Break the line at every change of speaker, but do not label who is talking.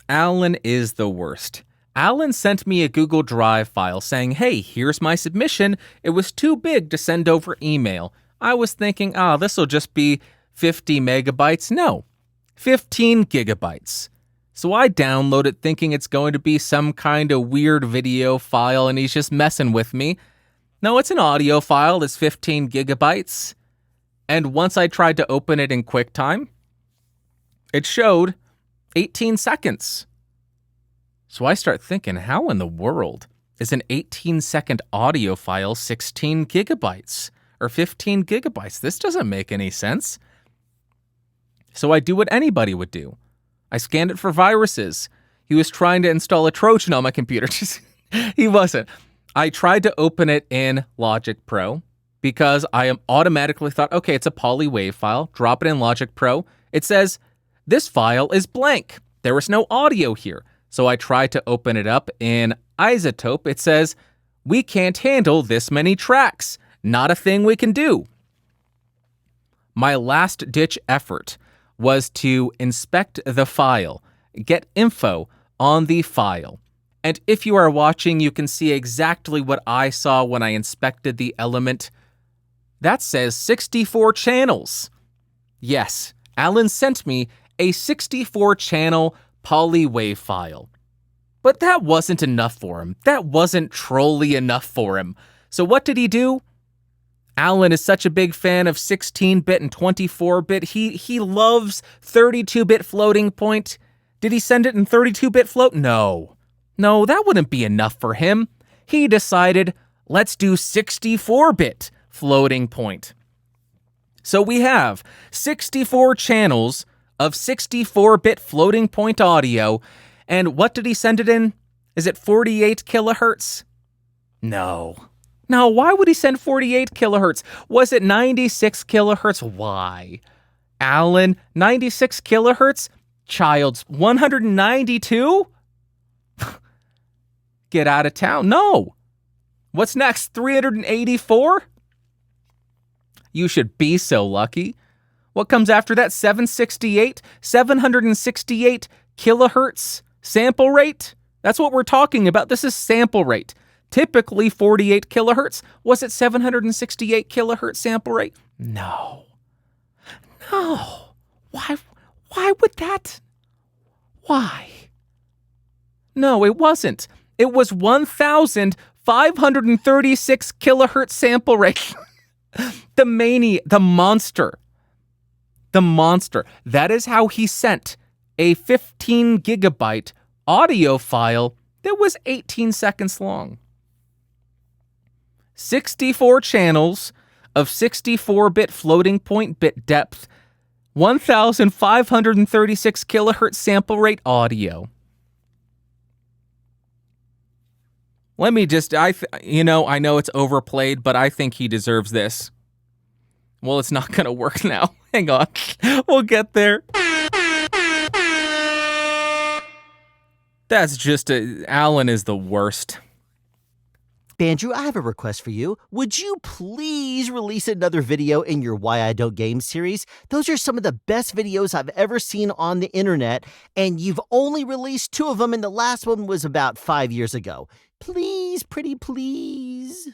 Alan is the worst. Alan sent me a Google Drive file saying, hey, here's my submission. It was too big to send over email. I was thinking, this will just be 50 megabytes. No, 15 gigabytes. So I download it thinking it's going to be some kind of weird video file and he's just messing with me. No, it's an audio file that's 15 gigabytes. And once I tried to open it in QuickTime, it showed 18 seconds. So I start thinking, how in the world is an 18-second audio file 16 gigabytes or 15 gigabytes? This doesn't make any sense. So I do what anybody would do. I scanned it for viruses. He was trying to install a Trojan on my computer. He wasn't. I tried to open it in Logic Pro because I automatically thought, okay, it's a poly wave file. Drop it in Logic Pro. It says, this file is blank. There was no audio here. So I tried to open it up in Isotope. It says, we can't handle this many tracks. Not a thing we can do. My last ditch effort was to inspect the file, get info on the file. And if you are watching, you can see exactly what I saw when I inspected the element. That says 64 channels. Yes, Alan sent me a 64-channel poly wave file. But that wasn't enough for him. That wasn't trolly enough for him. So what did he do? Alan is such a big fan of 16-bit and 24-bit. He loves 32-bit floating point. Did he send it in 32-bit float? No, that wouldn't be enough for him. He decided, let's do 64-bit floating point. So we have 64 channels of 64-bit floating point audio. And what did he send it in? Is it 48 kilohertz? No, why would he send 48 kilohertz? Was it 96 kilohertz? Why? Alan, 96 kilohertz? Child's 192? Get out of town. No. What's next? 384? You should be so lucky. What comes after that? 768? 768 kilohertz sample rate? That's what we're talking about. This is sample rate. Typically 48 kilohertz. Was it 768 kilohertz sample rate? No. Why would that? Why? No, it wasn't. It was 1,536 kilohertz sample rate. The monster. That is how he sent a 15 gigabyte audio file that was 18 seconds long. 64 channels of 64-bit floating point bit depth, 1,536 kilohertz sample rate audio. Let me just, I know it's overplayed, but I think he deserves this. Well, it's not going to work now. Hang on. We'll get there. That's just, Alan is the worst.
Bandrew, I have a request for you. Would you please release another video in your Why I Don't Game series? Those are some of the best videos I've ever seen on the internet, and you've only released 2 of them, and the last one was about 5 years ago. Please, pretty please.